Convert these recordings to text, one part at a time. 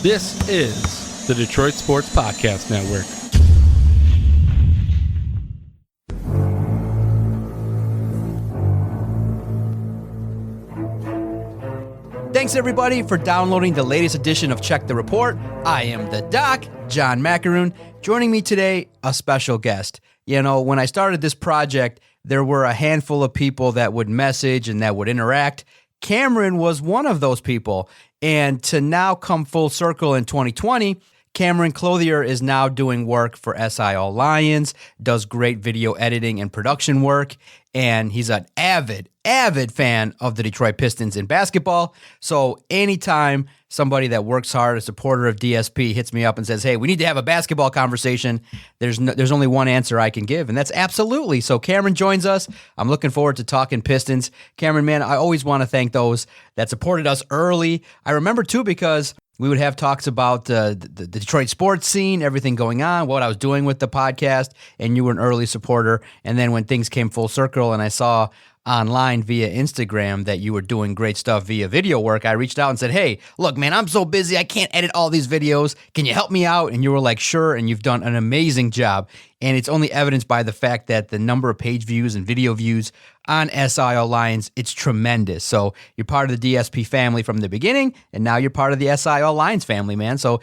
This is the Detroit Sports Podcast Network. Thanks, everybody, for downloading the latest edition of Check the Report. I am the Doc, John Macaroon. Joining me today, a special guest. You know, when I started this project, there were a handful of people that would message and that would interact. Camren was one of those people. And to now come full circle in 2020, Camren Clouthier is now doing work for SIL Lions, does great video editing and production work, and he's an avid fan of the Detroit Pistons in basketball. So anytime somebody that works hard, a supporter of DSP, hits me up and says, hey, we need to have a basketball conversation, there's only one answer I can give, and that's absolutely. So Camren joins us. I'm looking forward to talking Pistons. Camren, man, I always want to thank those that supported us early. I remember, too, because we would have talks about the Detroit sports scene, everything going on, what I was doing with the podcast, and you were an early supporter. And then when things came full circle and I saw online via Instagram that you were doing great stuff via video work, I reached out and said, hey, look, man, I'm so busy, I can't edit all these videos. Can you help me out? And you were like, sure, and you've done an amazing job. And it's only evidenced by the fact that the number of page views and video views on SIL Lions, it's tremendous. So you're part of the DSP family from the beginning, and now you're part of the SIL Lions family, man. So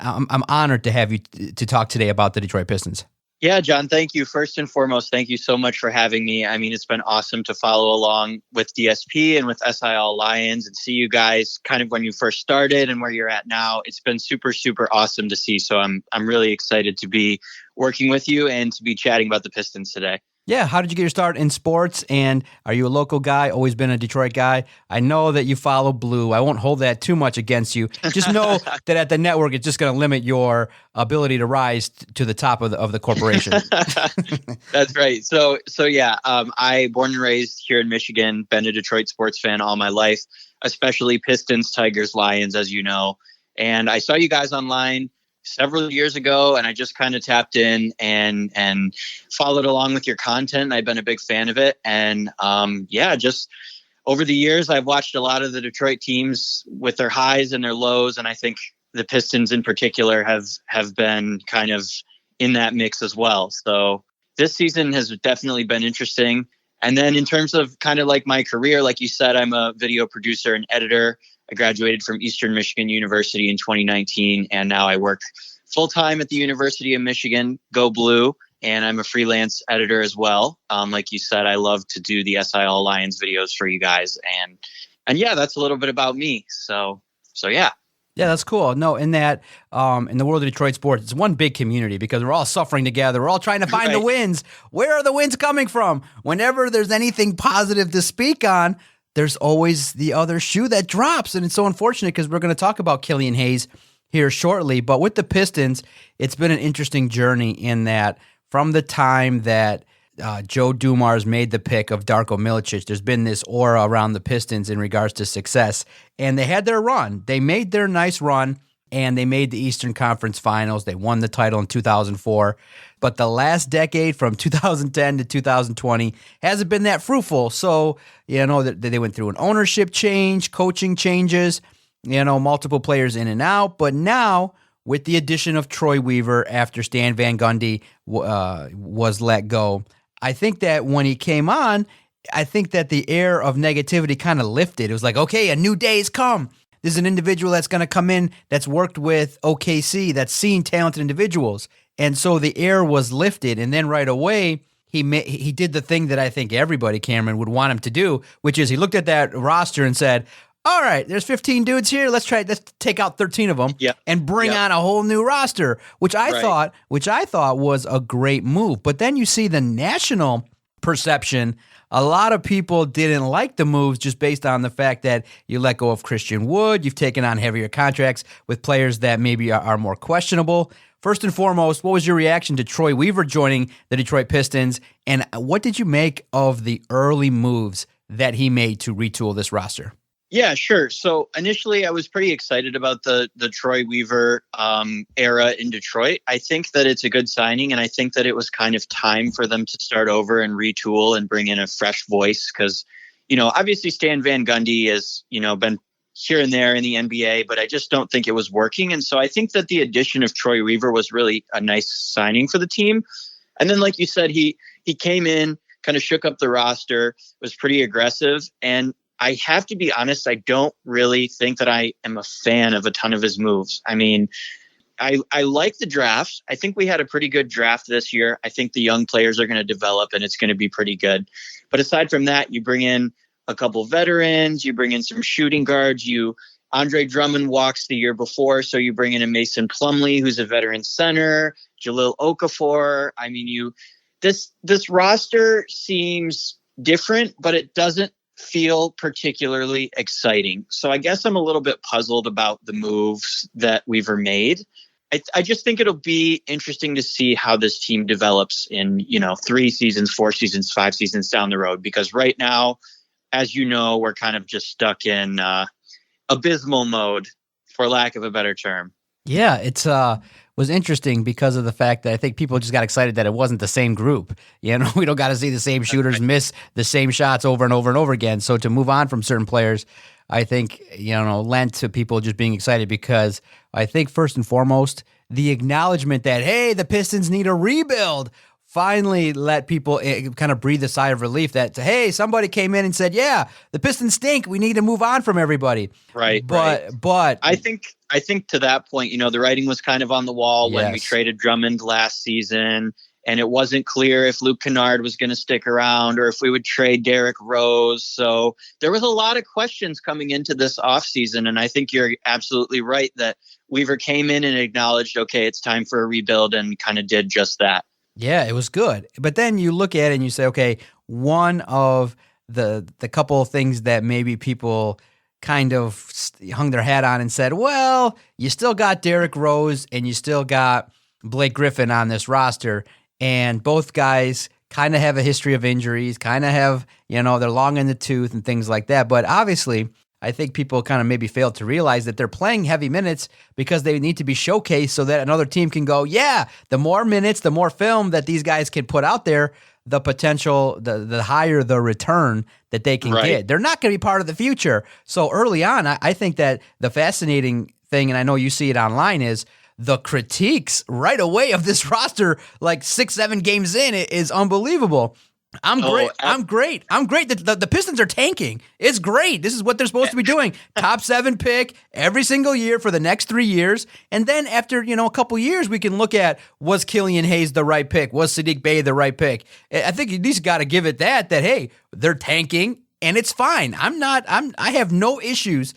I'm honored to have you to talk today about the Detroit Pistons. Yeah, John, thank you. First and foremost, thank you so much for having me. I mean, it's been awesome to follow along with DSP and with SIL Lions and see you guys kind of when you first started and where you're at now. It's been super, super awesome to see. So I'm really excited to be working with you and to be chatting about the Pistons today. Yeah, how did you get your start in sports, and are you a local guy, always been a Detroit guy? I know that you follow blue. I won't hold that too much against you. Just know that at the network, it's just going to limit your ability to rise to the top of the corporation. That's right. So yeah, I born and raised here in Michigan, been a Detroit sports fan all my life, especially Pistons, Tigers, Lions, as you know. And I saw you guys online several years ago, and I just kind of tapped in and followed along with your content. I've been a big fan of it. And just over the years, I've watched a lot of the Detroit teams with their highs and their lows. And I think the Pistons in particular have been kind of in that mix as well. So this season has definitely been interesting. And then in terms of kind of like my career, like you said, I'm a video producer and editor. I graduated from Eastern Michigan University in 2019, and now I work full-time at the University of Michigan, Go Blue, and I'm a freelance editor as well. Like you said, I love to do the SIL Lions videos for you guys, and yeah, that's a little bit about me. So yeah. Yeah, that's cool. No, in that, in the world of Detroit sports, it's one big community because we're all suffering together. We're all trying to find the wins. Where are the wins coming from? Whenever there's anything positive to speak on, there's always the other shoe that drops. And it's so unfortunate because we're going to talk about Killian Hayes here shortly. But with the Pistons, it's been an interesting journey in that from the time that Joe Dumars made the pick of Darko Milicic, there's been this aura around the Pistons in regards to success. And they had their run. They made their nice run, and they made the Eastern Conference Finals. They won the title in 2004. But the last decade, from 2010 to 2020, hasn't been that fruitful. So, you know, they went through an ownership change, coaching changes, you know, multiple players in and out. But now, with the addition of Troy Weaver after Stan Van Gundy was let go, I think that when he came on, I think that the air of negativity kind of lifted. It was like, okay, a new day's come. This is an individual that's going to come in that's worked with OKC, that's seen talented individuals. And so the air was lifted. And then right away, he did the thing that I think everybody, Camren, would want him to do, which is he looked at that roster and said, all right, there's 15 dudes here. Let's take out 13 of them and bring on a whole new roster, which I thought was a great move. But then you see the national perception. A lot of people didn't like the moves just based on the fact that you let go of Christian Wood. You've taken on heavier contracts with players that maybe are more questionable. First and foremost, what was your reaction to Troy Weaver joining the Detroit Pistons? And what did you make of the early moves that he made to retool this roster? Yeah, sure. So initially, I was pretty excited about the Troy Weaver era in Detroit. I think that it's a good signing, and I think that it was kind of time for them to start over and retool and bring in a fresh voice because, you know, obviously Stan Van Gundy has, you know, been here and there in the NBA, but I just don't think it was working. And so I think that the addition of Troy Weaver was really a nice signing for the team. And then, like you said, he came in, kind of shook up the roster, was pretty aggressive. And I have to be honest, I don't really think that I am a fan of a ton of his moves. I mean, I like the drafts. I think we had a pretty good draft this year. I think the young players are going to develop and it's going to be pretty good. But aside from that, you bring in a couple veterans, you bring in some shooting guards, Andre Drummond walks the year before, so you bring in a Mason Plumlee, who's a veteran center, Jahlil Okafor. I mean, this roster seems different, but it doesn't feel particularly exciting. So I guess I'm a little bit puzzled about the moves that Weaver made. I just think it'll be interesting to see how this team develops in, 3 seasons, 4 seasons, 5 seasons down the road, because right now, as you know, we're kind of just stuck in abysmal mode, for lack of a better term. Yeah, it's was interesting because of the fact that I think people just got excited that it wasn't the same group. We don't got to see the same shooters miss the same shots over and over and over again. So to move on from certain players, I think, lent to people just being excited, because I think first and foremost, the acknowledgement that, hey, the Pistons need a rebuild finally let people kind of breathe a sigh of relief that, hey, somebody came in and said, yeah, the Pistons stink. We need to move on from everybody. Right. But I think to that point, the writing was kind of on the wall when we traded Drummond last season, and it wasn't clear if Luke Kennard was going to stick around or if we would trade Derrick Rose. So there was a lot of questions coming into this offseason, and I think you're absolutely right that Weaver came in and acknowledged, okay, it's time for a rebuild, and kind of did just that. Yeah, it was good. But then you look at it and you say, okay, one of the couple of things that maybe people kind of hung their hat on and said, well, you still got Derrick Rose and you still got Blake Griffin on this roster, and both guys kind of have a history of injuries, kind of have, they're long in the tooth and things like that. But obviously, I think people kind of maybe failed to realize that they're playing heavy minutes because they need to be showcased so that another team can go, yeah, the more minutes, the more film that these guys can put out there, the potential, the higher the return that they can get. They're not going to be part of the future. So early on, I think that the fascinating thing, and I know you see it online, is the critiques right away of this roster, like 6-7 games in, is unbelievable. I'm great. I'm great. The Pistons are tanking. It's great. This is what they're supposed to be doing. Top 7 pick every single year for the next 3 years. And then after, a couple years, we can look at, was Killian Hayes the right pick? Was Saddiq Bey the right pick? I think you at least got to give it that, hey, they're tanking and it's fine. I have no issues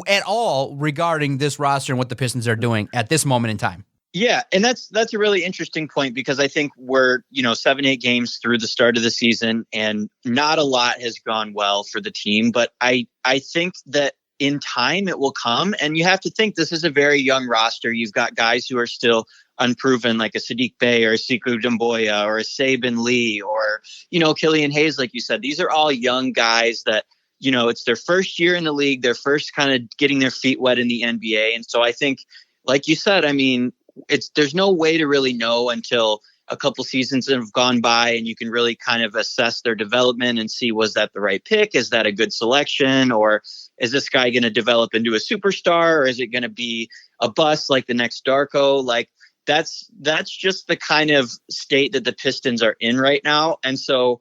at all regarding this roster and what the Pistons are doing at this moment in time. Yeah, and that's a really interesting point, because I think we're 7-8 games through the start of the season and not a lot has gone well for the team. But I think that in time it will come, and you have to think this is a very young roster. You've got guys who are still unproven, like a Saddiq Bey or a Sekou Doumbouya or a Saban Lee or Killian Hayes, like you said. These are all young guys that it's their first year in the league, their first kind of getting their feet wet in the NBA, and so I think, like you said, I mean, there's no way to really know until a couple seasons have gone by and you can really kind of assess their development and see, was that the right pick? Is that a good selection? Or is this guy going to develop into a superstar? Or is it going to be a bust like the next Darko? Like that's just the kind of state that the Pistons are in right now. And so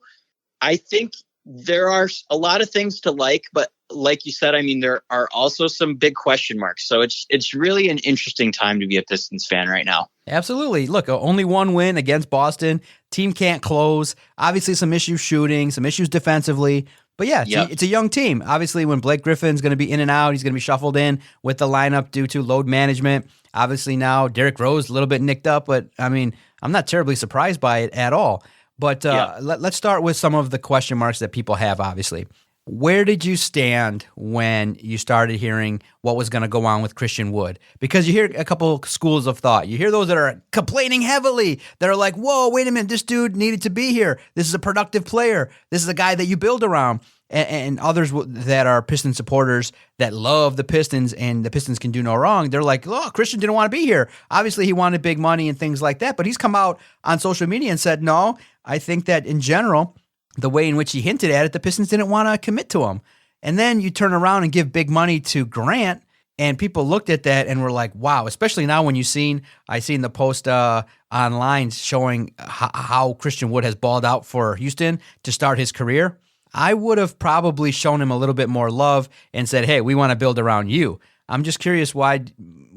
I think there are a lot of things to like, but like you said, I mean, there are also some big question marks. So it's really an interesting time to be a Pistons fan right now. Absolutely. Look, only one win against Boston. Team can't close. Obviously, some issues shooting, some issues defensively. But yeah, it's a young team. Obviously, when Blake Griffin's going to be in and out, he's going to be shuffled in with the lineup due to load management. Obviously, now Derrick Rose a little bit nicked up, but I mean, I'm not terribly surprised by it at all. But let's start with some of the question marks that people have, obviously. Where did you stand when you started hearing what was going to go on with Christian Wood? Because you hear a couple schools of thought. You hear those that are complaining heavily, that are like, whoa, wait a minute, this dude needed to be here. This is a productive player. This is a guy that you build around. And others that are Piston supporters that love the Pistons and the Pistons can do no wrong. They're like, oh, Christian didn't want to be here. Obviously, he wanted big money and things like that. But he's come out on social media and said, no, I think that in general, the way in which he hinted at it, the Pistons didn't want to commit to him. And then you turn around and give big money to Grant, and people looked at that and were like, wow, especially now when I seen the post online showing how Christian Wood has balled out for Houston to start his career. I would have probably shown him a little bit more love and said, hey, we want to build around you. I'm just curious what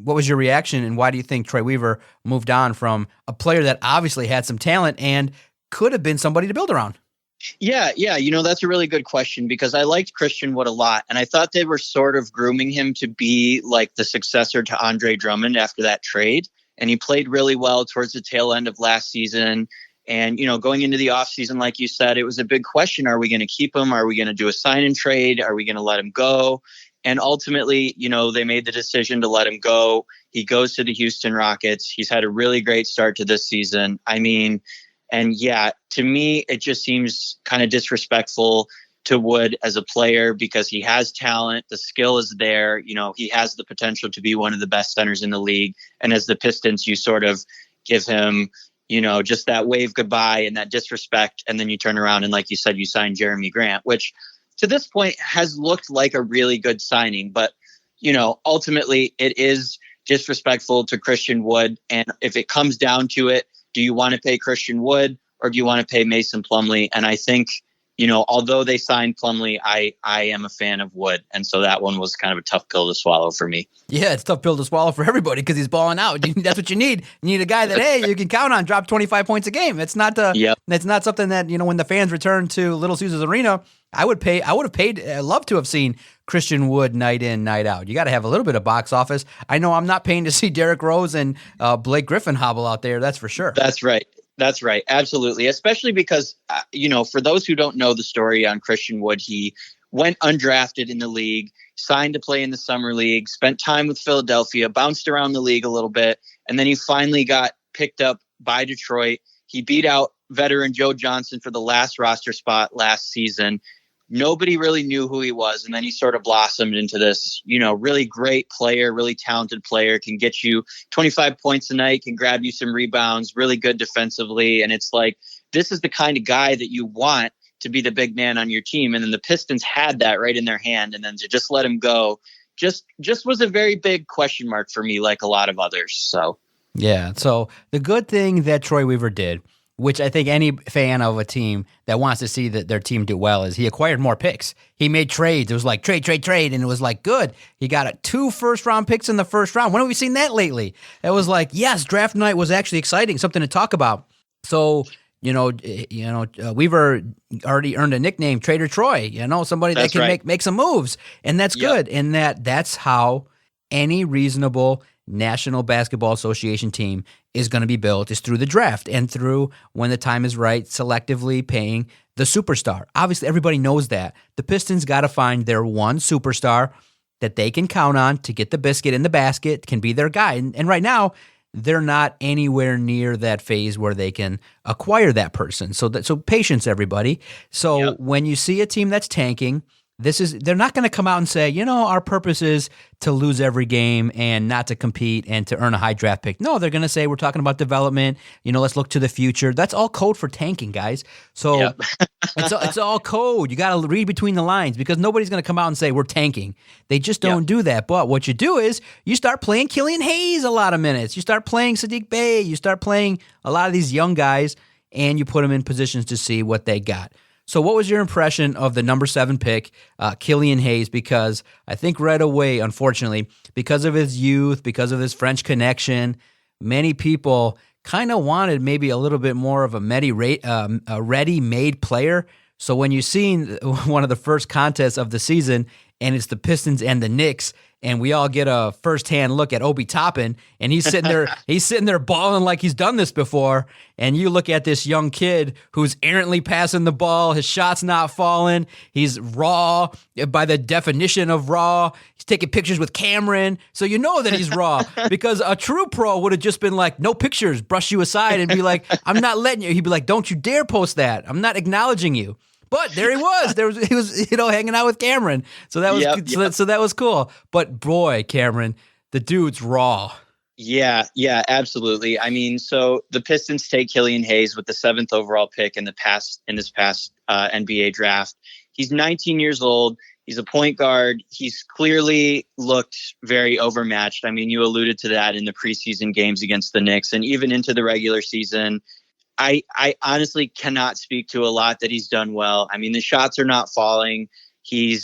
was your reaction, and why do you think Troy Weaver moved on from a player that obviously had some talent and could have been somebody to build around? Yeah. That's a really good question, because I liked Christian Wood a lot, and I thought they were sort of grooming him to be like the successor to Andre Drummond after that trade. And he played really well towards the tail end of last season. And, going into the offseason, like you said, it was a big question. Are we going to keep him? Are we going to do a sign and trade? Are we going to let him go? And ultimately, they made the decision to let him go. He goes to the Houston Rockets. He's had a really great start to this season. I mean, and yeah, to me, it just seems kind of disrespectful to Wood as a player, because he has talent. The skill is there. He has the potential to be one of the best centers in the league. And as the Pistons, you sort of give him, just that wave goodbye and that disrespect. And then you turn around and, like you said, you sign Jeremy Grant, which to this point has looked like a really good signing. But, ultimately it is disrespectful to Christian Wood. And if it comes down to it, do you want to pay Christian Wood or do you want to pay Mason Plumlee? And I think, although they signed Plumlee, I am a fan of Wood. And so that one was kind of a tough pill to swallow for me. Yeah, it's a tough pill to swallow for everybody because he's balling out. That's what you need. You need a guy that, hey, you can count on, drop 25 points a game. It's not That's not something that, when the fans return to Little Caesars Arena, I would have paid. I'd love to have seen Christian Wood night in, night out. You got to have a little bit of box office. I know I'm not paying to see Derrick Rose and Blake Griffin hobble out there. That's for sure. That's right. That's right. Absolutely. Especially because, for those who don't know the story on Christian Wood, he went undrafted in the league, signed to play in the summer league, spent time with Philadelphia, bounced around the league a little bit, and then he finally got picked up by Detroit. He beat out veteran Joe Johnson for the last roster spot last season. Nobody really knew who he was. And then he sort of blossomed into this, really great player, really talented player, can get you 25 points a night, can grab you some rebounds, really good defensively. And it's like, this is the kind of guy that you want to be the big man on your team. And then the Pistons had that right in their hand. And then to just let him go just was a very big question mark for me, like a lot of others. So, yeah. So the good thing that Troy Weaver did, which I think any fan of a team that wants to see that their team do well, is he acquired more picks. He made trades. It was like trade, and it was like good. He got 2 first-round picks in the first round. When have we seen that lately? It was like, yes, draft night was actually exciting, something to talk about. So, Weaver already earned a nickname, Trader Troy. Somebody that can make some moves, and that's good. And that's how any reasonable National Basketball Association team is going to be built, is through the draft and through, when the time is right, selectively paying the superstar. Obviously, everybody knows that. The Pistons got to find their one superstar that they can count on to get the biscuit in the basket, can be their guy. And right now, they're not anywhere near that phase where they can acquire that person. So patience, everybody. So when you see a team that's tanking, they're not going to come out and say, our purpose is to lose every game and not to compete and to earn a high draft pick. No, they're going to say, we're talking about development. Let's look to the future. That's all code for tanking, guys. So it's all code. You got to read between the lines, because nobody's going to come out and say we're tanking. They just don't do that. But what you do is you start playing Killian Hayes a lot of minutes. You start playing Sadiq Bey. You start playing a lot of these young guys, and you put them in positions to see what they got. So what was your impression of the number 7 pick, Killian Hayes? Because I think right away, unfortunately, because of his youth, because of his French connection, many people kind of wanted maybe a little bit more of a ready-made player. So when you seen one of the first contests of the season, and it's the Pistons and the Knicks, and we all get a first-hand look at Obi Toppin, and he's sitting there balling like he's done this before, and you look at this young kid who's errantly passing the ball, his shot's not falling, he's raw by the definition of raw, he's taking pictures with Camren, so you know that he's raw, because a true pro would have just been like, no pictures, brush you aside, and be like, I'm not letting you. He'd be like, don't you dare post that. I'm not acknowledging you. But there he was. He was, hanging out with Camren. So that was So that was cool. But boy, Camren, the dude's raw. Yeah, absolutely. I mean, so the Pistons take Killian Hayes with the 7th overall pick in this past NBA draft. He's 19 years old. He's a point guard. He's clearly looked very overmatched. I mean, you alluded to that in the preseason games against the Knicks and even into the regular season. I honestly cannot speak to a lot that he's done well. I mean, the shots are not falling. He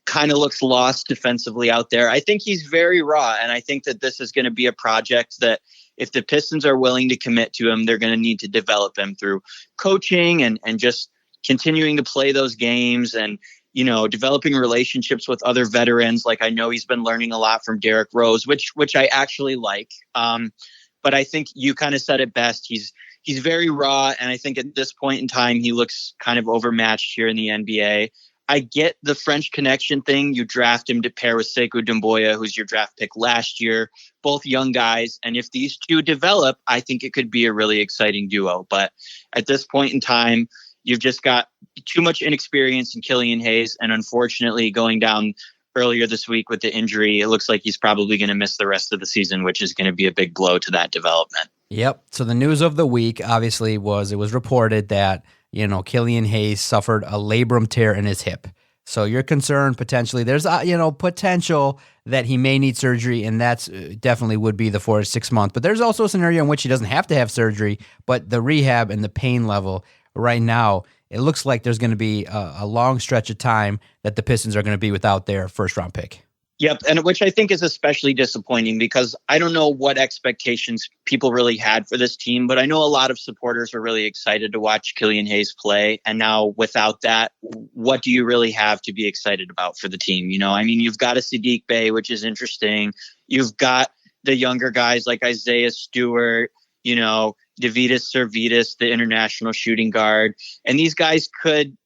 kind of looks lost defensively out there. I think he's very raw, and I think that this is going to be a project that if the Pistons are willing to commit to him, they're going to need to develop him through coaching and just continuing to play those games and, developing relationships with other veterans. Like I know he's been learning a lot from Derrick Rose, which I actually like. But I think you kind of said it best. He's very raw, and I think at this point in time, he looks kind of overmatched here in the NBA. I get the French connection thing. You draft him to pair with Sekou Doumbouya, who's your draft pick last year, both young guys. And if these two develop, I think it could be a really exciting duo. But at this point in time, you've just got too much inexperience in Killian Hayes. And unfortunately, going down earlier this week with the injury, it looks like he's probably going to miss the rest of the season, which is going to be a big blow to that development. Yep. So the news of the week, obviously, was reported that Killian Hayes suffered a labrum tear in his hip. So you're concerned potentially. There's potential that he may need surgery, and that's definitely would be the 4 to 6 months. But there's also a scenario in which he doesn't have to have surgery, but the rehab and the pain level right now, it looks like there's going to be a long stretch of time that the Pistons are going to be without their first-round pick. Yep, and which I think is especially disappointing because I don't know what expectations people really had for this team, but I know a lot of supporters were really excited to watch Killian Hayes play. And now without that, what do you really have to be excited about for the team? You've got a Sadiq Bey, which is interesting. You've got the younger guys like Isaiah Stewart, Davidas Servitas, the international shooting guard. And these guys could,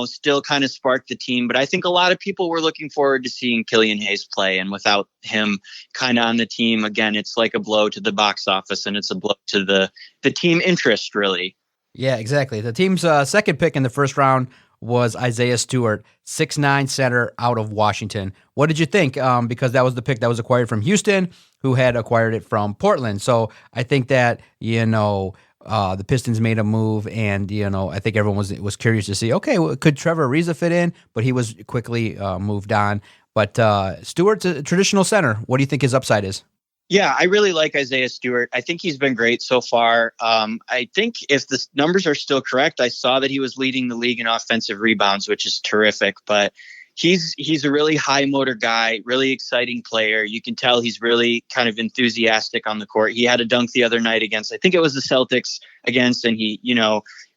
still kind of spark the team. But I think a lot of people were looking forward to seeing Killian Hayes play. And without him kind of on the team, again, it's like a blow to the box office and it's a blow to the team interest, really. Yeah, exactly. The team's second pick in the first round was Isaiah Stewart, 6'9" center out of Washington. What did you think? Because that was the pick that was acquired from Houston, who had acquired it from Portland. So I think that, the Pistons made a move, and, I think everyone was curious to see, okay, could Trevor Ariza fit in? But he was quickly moved on. But Stewart's a traditional center. What do you think his upside is? Yeah, I really like Isaiah Stewart. I think he's been great so far. I think if the numbers are still correct, I saw that he was leading the league in offensive rebounds, which is terrific. But he's a really high motor guy, really exciting player. You can tell he's really kind of enthusiastic on the court. He had a dunk the other night against, I think it was the Celtics and he,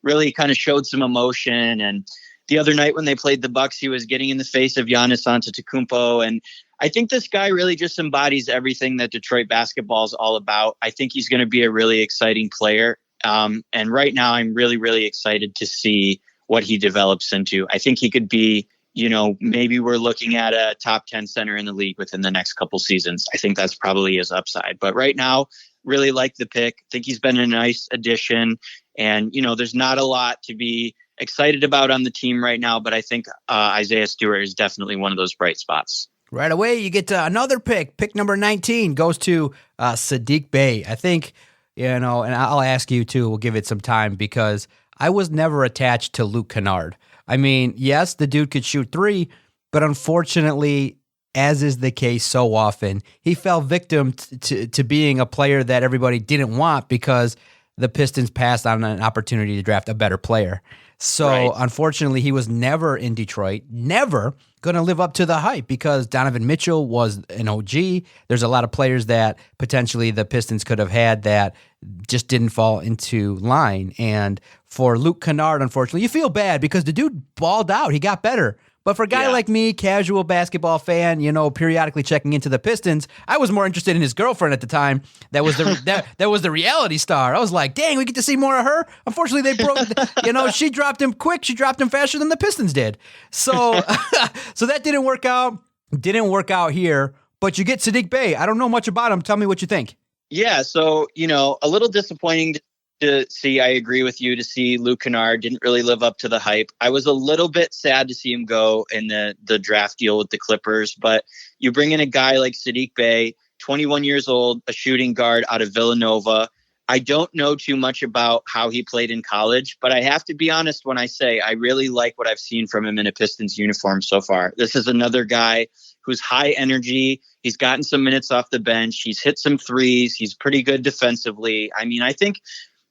really kind of showed some emotion. And the other night when they played the Bucks, he was getting in the face of Giannis Antetokounmpo. And I think this guy really just embodies everything that Detroit basketball is all about. I think he's going to be a really exciting player. And right now I'm really, really excited to see what he develops into. I think he could be, maybe we're looking at a top 10 center in the league within the next couple seasons. I think that's probably his upside. But right now, really like the pick. I think he's been a nice addition. And, there's not a lot to be excited about on the team right now. But I think Isaiah Stewart is definitely one of those bright spots. Right away, you get another pick. Pick number 19 goes to Sadiq Bey. I think, and I'll ask you too, we'll give it some time because I was never attached to Luke Kennard. I mean, yes, the dude could shoot three, but unfortunately, as is the case so often, he fell victim to being a player that everybody didn't want because the Pistons passed on an opportunity to draft a better player. So Unfortunately, he was never in Detroit, never going to live up to the hype because Donovan Mitchell was an OG. There's a lot of players that potentially the Pistons could have had that just didn't fall into line. And for Luke Kennard, unfortunately, you feel bad because the dude balled out. He got better. But for a guy like me, casual basketball fan, periodically checking into the Pistons, I was more interested in his girlfriend at the time. That was the that was the reality star. I was like, dang, we get to see more of her. Unfortunately, they broke. She dropped him quick. She dropped him faster than the Pistons did. So, so that didn't work out. Didn't work out here. But you get Sadiq Bey. I don't know much about him. Tell me what you think. Yeah. So a little disappointing to see. I agree with you to see Luke Kennard didn't really live up to the hype. I was a little bit sad to see him go in the draft deal with the Clippers, but you bring in a guy like Sadiq Bey, 21 years old, a shooting guard out of Villanova. I don't know too much about how he played in college, but I have to be honest when I say I really like what I've seen from him in a Pistons uniform so far. This is another guy who's high energy. He's gotten some minutes off the bench. He's hit some threes. He's pretty good defensively. I mean, I think,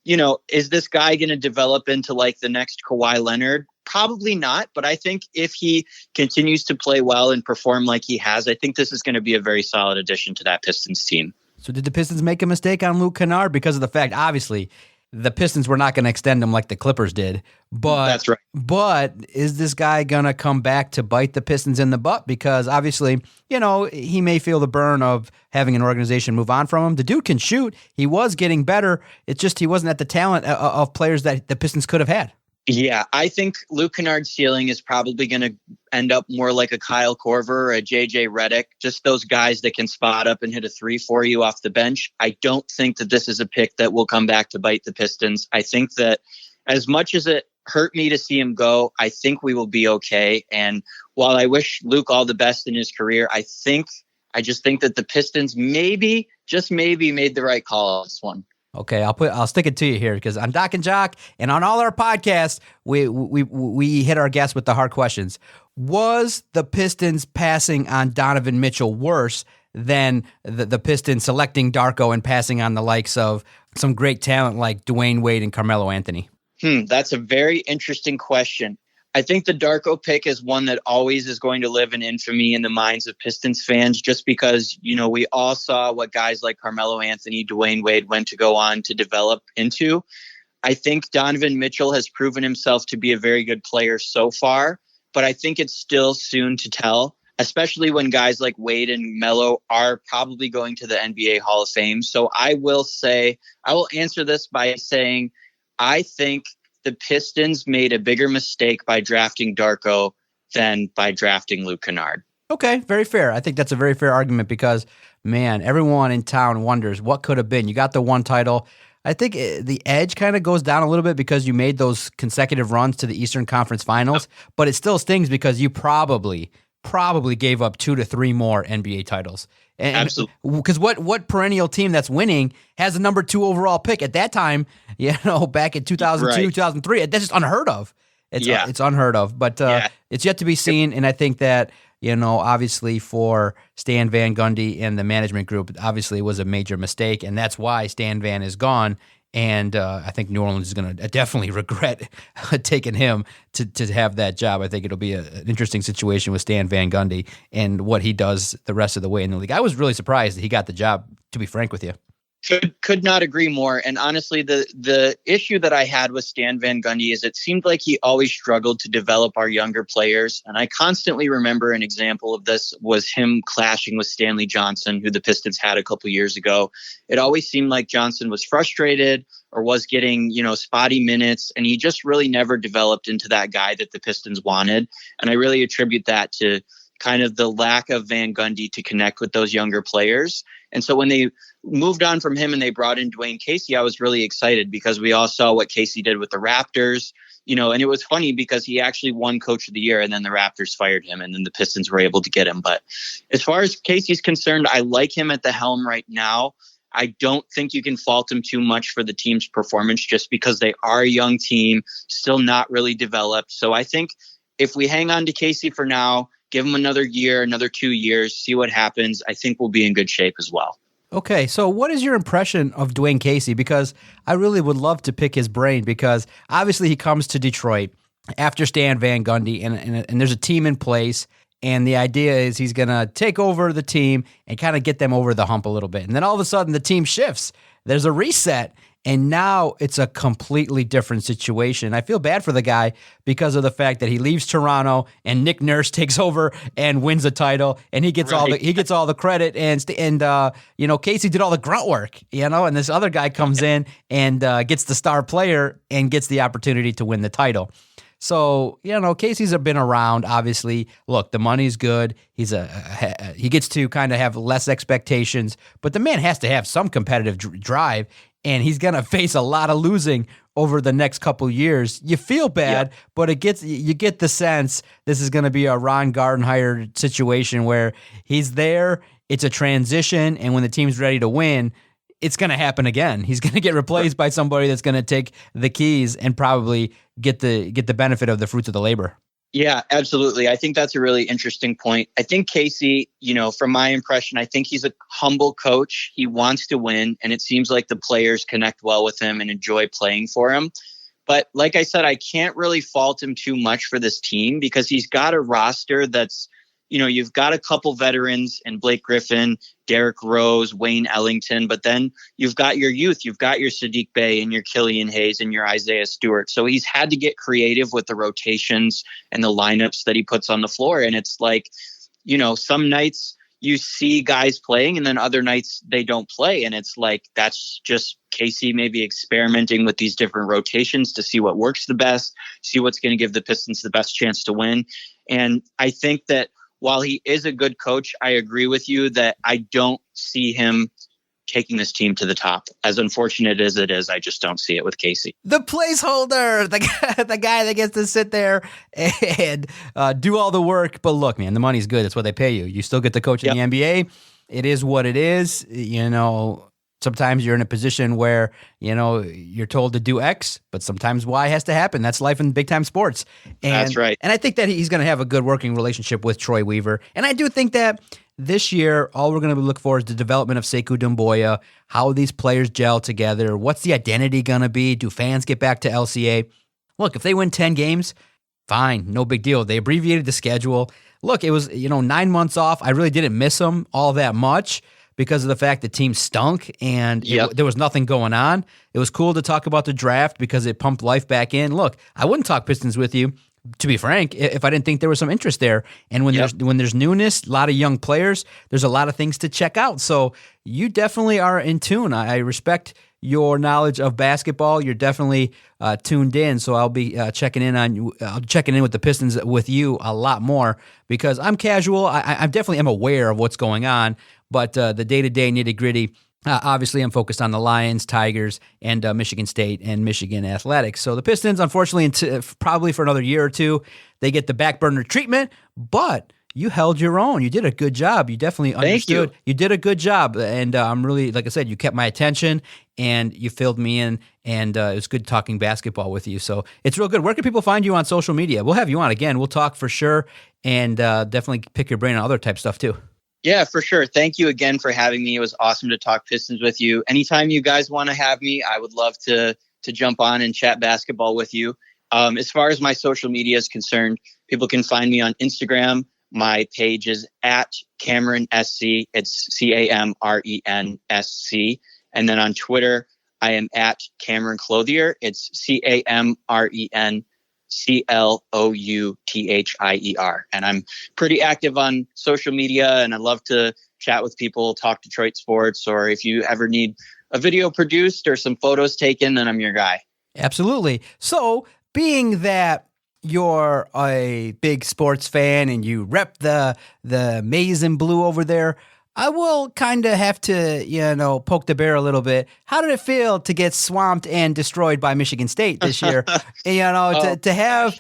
is this guy going to develop into like the next Kawhi Leonard? Probably not. But I think if he continues to play well and perform like he has, I think this is going to be a very solid addition to that Pistons team. So did the Pistons make a mistake on Luke Kennard because of the fact, obviously, the Pistons were not going to extend him like the Clippers did. But that's right. But is this guy going to come back to bite the Pistons in the butt? Because obviously, he may feel the burn of having an organization move on from him. The dude can shoot. He was getting better. It's just he wasn't at the talent of players that the Pistons could have had. Yeah, I think Luke Kennard's ceiling is probably going to end up more like a Kyle Korver or a JJ Redick, just those guys that can spot up and hit a three for you off the bench. I don't think that this is a pick that will come back to bite the Pistons. I think that as much as it hurt me to see him go, I think we will be okay. And while I wish Luke all the best in his career, I just think that the Pistons maybe, just maybe, made the right call on this one. Okay, I'll stick it to you here because on Doc and Jock and on all our podcasts, we hit our guests with the hard questions. Was the Pistons passing on Donovan Mitchell worse than the Pistons selecting Darko and passing on the likes of some great talent like Dwayne Wade and Carmelo Anthony? That's a very interesting question. I think the Darko pick is one that always is going to live in infamy in the minds of Pistons fans, just because, we all saw what guys like Carmelo Anthony, Dwayne Wade went to go on to develop into. I think Donovan Mitchell has proven himself to be a very good player so far, but I think it's still soon to tell, especially when guys like Wade and Melo are probably going to the NBA Hall of Fame. So I will answer this by saying, I think the Pistons made a bigger mistake by drafting Darko than by drafting Luke Kennard. Okay, very fair. I think that's a very fair argument because, man, everyone in town wonders what could have been. You got the one title. I think the edge kind of goes down a little bit because you made those consecutive runs to the Eastern Conference Finals, but it still stings because you probably gave up 2 to 3 more NBA titles. Absolutely. Because what perennial team that's winning has a number 2 overall pick at that time? Back in 2002, right. 2003, that's just unheard of. It's unheard of. But it's yet to be seen, and I think that obviously for Stan Van Gundy and the management group, obviously it was a major mistake, and that's why Stan Van is gone. And I think New Orleans is going to definitely regret taking him to have that job. I think it'll be an interesting situation with Stan Van Gundy and what he does the rest of the way in the league. I was really surprised that he got the job, to be frank with you. Could not agree more. And honestly, the issue that I had with Stan Van Gundy is it seemed like he always struggled to develop our younger players. And I constantly remember an example of this was him clashing with Stanley Johnson, who the Pistons had a couple years ago. It always seemed like Johnson was frustrated or was getting, spotty minutes. And he just really never developed into that guy that the Pistons wanted. And I really attribute that to kind of the lack of Van Gundy to connect with those younger players. And so when they moved on from him and they brought in Dwayne Casey, I was really excited because we all saw what Casey did with the Raptors, and it was funny because he actually won Coach of the Year and then the Raptors fired him and then the Pistons were able to get him. But as far as Casey's concerned, I like him at the helm right now. I don't think you can fault him too much for the team's performance just because they are a young team, still not really developed. So I think if we hang on to Casey for now, give him another year, another 2 years, see what happens, I think we'll be in good shape as well. Okay, so what is your impression of Dwayne Casey? Because I really would love to pick his brain because obviously he comes to Detroit after Stan Van Gundy and there's a team in place and the idea is he's going to take over the team and kind of get them over the hump a little bit. And then all of a sudden the team shifts. There's a reset. And now it's a completely different situation. I feel bad for the guy because of the fact that he leaves Toronto and Nick Nurse takes over and wins the title, and he gets all the credit. And Casey did all the grunt work, and this other guy comes in and gets the star player and gets the opportunity to win the title. So, Casey's been around, obviously. Look, the money's good. He gets to kind of have less expectations, but the man has to have some competitive drive. And he's going to face a lot of losing over the next couple years. You feel bad, but you get the sense this is going to be a Ron Gardenhire situation where he's there, it's a transition, and when the team's ready to win, it's going to happen again. He's going to get replaced by somebody that's going to take the keys and probably get the benefit of the fruits of the labor. Yeah, absolutely. I think that's a really interesting point. I think Casey, from my impression, I think he's a humble coach. He wants to win, and it seems like the players connect well with him and enjoy playing for him. But like I said, I can't really fault him too much for this team because he's got a roster that's, you've got a couple veterans in Blake Griffin, Derrick Rose, Wayne Ellington, but then you've got your youth. You've got your Sadiq Bey and your Killian Hayes and your Isaiah Stewart. So he's had to get creative with the rotations and the lineups that he puts on the floor. And it's like, some nights you see guys playing and then other nights they don't play. And it's like, that's just Casey maybe experimenting with these different rotations to see what works the best, see what's going to give the Pistons the best chance to win. And I think that while he is a good coach, I agree with you that I don't see him taking this team to the top. As unfortunate as it is, I just don't see it with Casey. The placeholder, the guy that gets to sit there and do all the work. But look, man, the money's good. That's what they pay you. You still get to coach in the NBA. It is what it is. Sometimes you're in a position where, you're told to do X, but sometimes Y has to happen. That's life in big time sports. And, that's right. And I think that he's going to have a good working relationship with Troy Weaver. And I do think that this year, all we're going to look for is the development of Sekou Doumbouya, how these players gel together. What's the identity going to be? Do fans get back to LCA? Look, if they win 10 games, fine, no big deal. They abbreviated the schedule. Look, it was, 9 months off. I really didn't miss them all that much because of the fact the team stunk and there was nothing going on. It was cool to talk about the draft because it pumped life back in. Look, I wouldn't talk Pistons with you, to be frank, if I didn't think there was some interest there. And when there's newness, a lot of young players, there's a lot of things to check out. So you definitely are in tune. I respect your knowledge of basketball. You're definitely tuned in. So I'll be checking in on you. I'll checking in with the Pistons with you a lot more because I'm casual. I definitely am aware of what's going on, but the day-to-day nitty-gritty, obviously I'm focused on the Lions, Tigers, and Michigan State and Michigan Athletics. So the Pistons, unfortunately, probably for another year or two, they get the back burner treatment, but you held your own. You did a good job. You definitely understood. You did a good job. And I'm really, like I said, you kept my attention and you filled me in. And it was good talking basketball with you. So it's real good. Where can people find you on social media? We'll have you on again. We'll talk for sure. And definitely pick your brain on other type stuff too. Yeah, for sure. Thank you again for having me. It was awesome to talk Pistons with you. Anytime you guys want to have me, I would love to jump on and chat basketball with you. As far as my social media is concerned, people can find me on Instagram. My page is at Camren SC. It's CAMRENSC. And then on Twitter, I am at Camren Clouthier. It's CAMRENCLOUTHIER. And I'm pretty active on social media and I love to chat with people, talk Detroit sports, or if you ever need a video produced or some photos taken, then I'm your guy. Absolutely. So being that you're a big sports fan and you rep the maize and blue over there, I will kind of have to, poke the bear a little bit. How did it feel to get swamped and destroyed by Michigan State this year? To have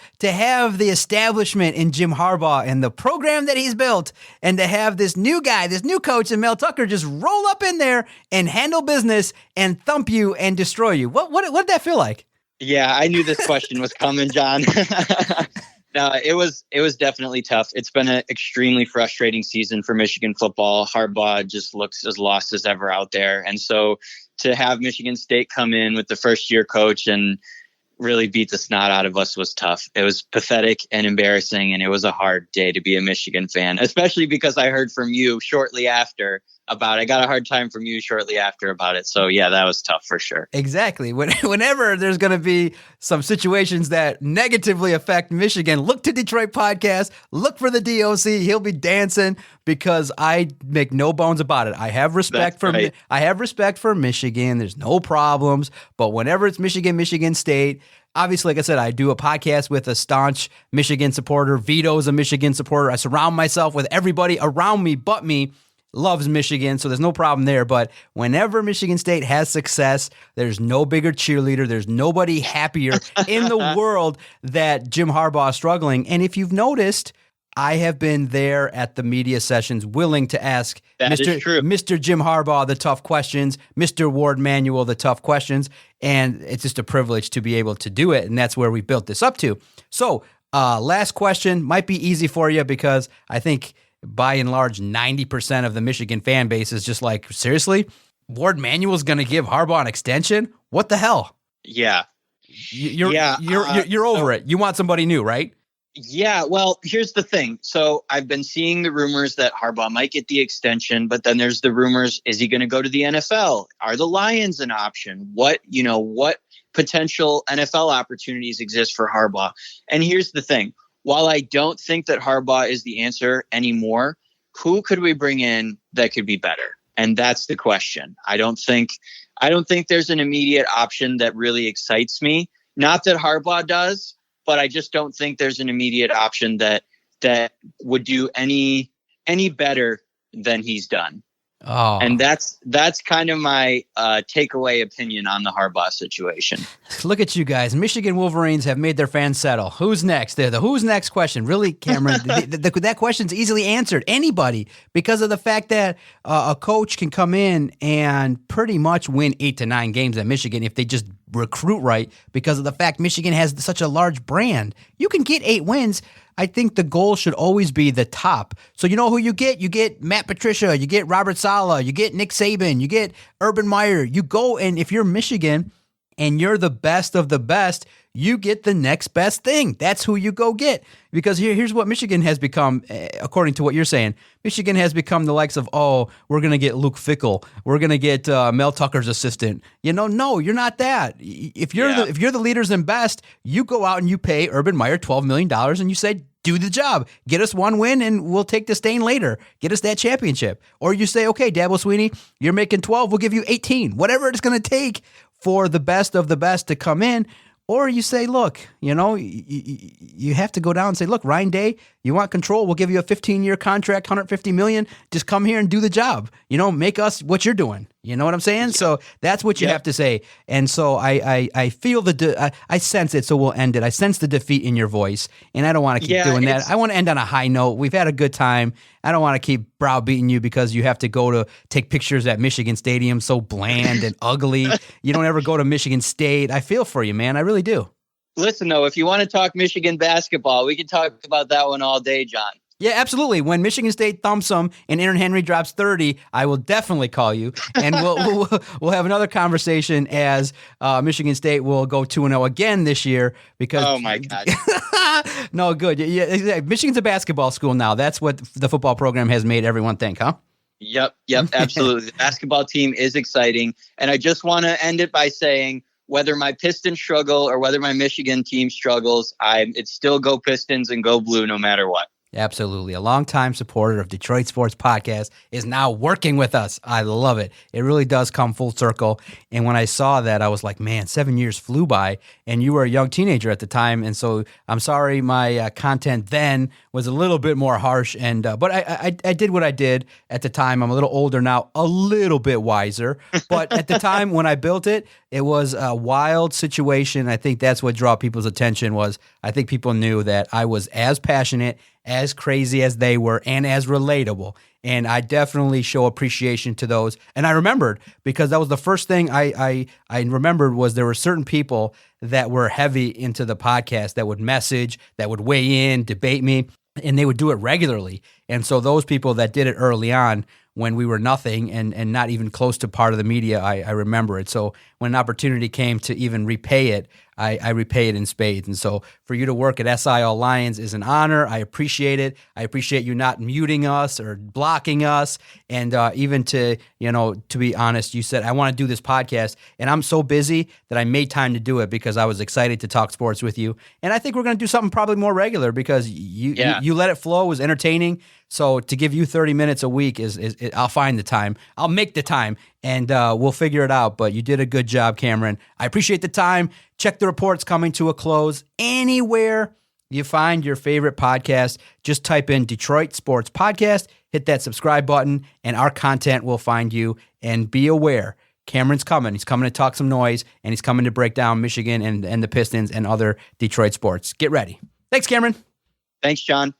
the establishment in Jim Harbaugh and the program that he's built, and to have this new guy, this new coach, and Mel Tucker just roll up in there and handle business and thump you and destroy you. What did that feel like? Yeah, I knew this question was coming, John. No, it was definitely tough. It's been an extremely frustrating season for Michigan football. Harbaugh just looks as lost as ever out there. And so to have Michigan State come in with the first-year coach and really beat the snot out of us was tough. It was pathetic and embarrassing, and it was a hard day to be a Michigan fan, especially because I heard from you shortly after about it. I got a hard time from you shortly after about it. So, yeah, that was tough for sure. Exactly. Whenever there's going to be some situations that negatively affect Michigan, look to Detroit Podcast, look for the DOC. He'll be dancing because I make no bones about it. I have respect for Michigan. There's no problems. But whenever it's Michigan State, obviously, like I said, I do a podcast with a staunch Michigan supporter. Vito's a Michigan supporter. I surround myself with everybody around me but me loves Michigan, so there's no problem there. But whenever Michigan State has success, there's no bigger cheerleader. There's nobody happier in the world that Jim Harbaugh is struggling. And if you've noticed, I have been there at the media sessions willing to ask Mr. Jim Harbaugh the tough questions, Mr. Ward Manuel the tough questions, and it's just a privilege to be able to do it, and that's where we built this up to. So last question might be easy for you because I think by and large 90% of the Michigan fan base is just like, seriously? Ward Manuel's going to give Harbaugh an extension? What the hell? Yeah. You're over it. You want somebody new, right? Yeah, well, here's the thing. So I've been seeing the rumors that Harbaugh might get the extension, but then there's the rumors, is he going to go to the NFL? Are the Lions an option? What potential NFL opportunities exist for Harbaugh? And here's the thing. While I don't think that Harbaugh is the answer anymore, who could we bring in that could be better? And that's the question. I don't think there's an immediate option that really excites me. Not that Harbaugh does, but I just don't think there's an immediate option that would do any better than he's done. Oh. And that's kind of my takeaway opinion on the Harbaugh situation. Look at you guys. Michigan Wolverines have made their fans settle. Who's next? The who's next question. Really, Cameron, that question's easily answered. Anybody, because of the fact that a coach can come in and pretty much win 8 to 9 games at Michigan if they just recruit right, because of the fact Michigan has such a large brand. You can get 8 wins. I think the goal should always be the top. So you know who you get? You get Matt Patricia, you get Robert Saleh, you get Nick Saban, you get Urban Meyer. You go, and if you're Michigan and you're the best of the best, you get the next best thing. That's who you go get. Because here's what Michigan has become, according to what you're saying. Michigan has become the likes of, we're going to get Luke Fickell. We're going to get Mel Tucker's assistant. No, you're not that. If you're the leaders and best, you go out and you pay Urban Meyer $12 million and you say, do the job. Get us 1 win and we'll take the stain later. Get us that championship. Or you say, okay, Dabo Swinney, you're making 12. We'll give you 18. Whatever it's going to take for the best of the best to come in. Or you say, look, you have to go down and say, look, Ryan Day, you want control? We'll give you a 15-year contract, $150 million. Just come here and do the job. Make us what you're doing. You know what I'm saying? So that's what you have to say. And so I feel I sense it, so we'll end it. I sense the defeat in your voice, and I don't want to keep doing that. I want to end on a high note. We've had a good time. I don't want to keep browbeating you because you have to go to take pictures at Michigan Stadium, so bland and ugly. You don't ever go to Michigan State. I feel for you, man. I really do. Listen, though, if you want to talk Michigan basketball, we can talk about that one all day, John. Yeah, absolutely. When Michigan State thumps them and Aaron Henry drops 30, I will definitely call you, and we'll have another conversation as Michigan State will go 2-0 again this year. Because oh my God, no, good. Yeah, Michigan's a basketball school now. That's what the football program has made everyone think, huh? Yep, absolutely. The basketball team is exciting, and I just want to end it by saying, whether my Pistons struggle or whether my Michigan team struggles, it's still go Pistons and go blue no matter what. Absolutely. A longtime supporter of Detroit Sports Podcast is now working with us. I love it. It really does come full circle. And when I saw that, I was like, man, 7 years flew by, and you were a young teenager at the time. And so I'm sorry my content then was a little bit more harsh. But I did what I did at the time. I'm a little older now, a little bit wiser. But at the time when I built it, it was a wild situation. I think that's what drew people's attention was I think people knew that I was as passionate, as crazy as they were, and as relatable. And I definitely show appreciation to those. And I remembered, because that was the first thing I remembered, was there were certain people that were heavy into the podcast that would message, that would weigh in, debate me, and they would do it regularly. And so those people that did it early on, when we were nothing and not even close to part of the media, I remember it. So when an opportunity came to even repay it, I repay it in spades. And so for you to work at SIL Lions is an honor. I appreciate it. I appreciate you not muting us or blocking us. And even to be honest, you said, I want to do this podcast. And I'm so busy that I made time to do it because I was excited to talk sports with you. And I think we're going to do something probably more regular because you let it flow. It was entertaining. So to give you 30 minutes a week is I'll find the time. I'll make the time, and we'll figure it out. But you did a good job, Camren. I appreciate the time. Check the reports coming to a close. Anywhere you find your favorite podcast, just type in Detroit Sports Podcast, hit that subscribe button, and our content will find you. And be aware, Cameron's coming. He's coming to talk some noise, and he's coming to break down Michigan and the Pistons and other Detroit sports. Get ready. Thanks, Cameron. Thanks, John.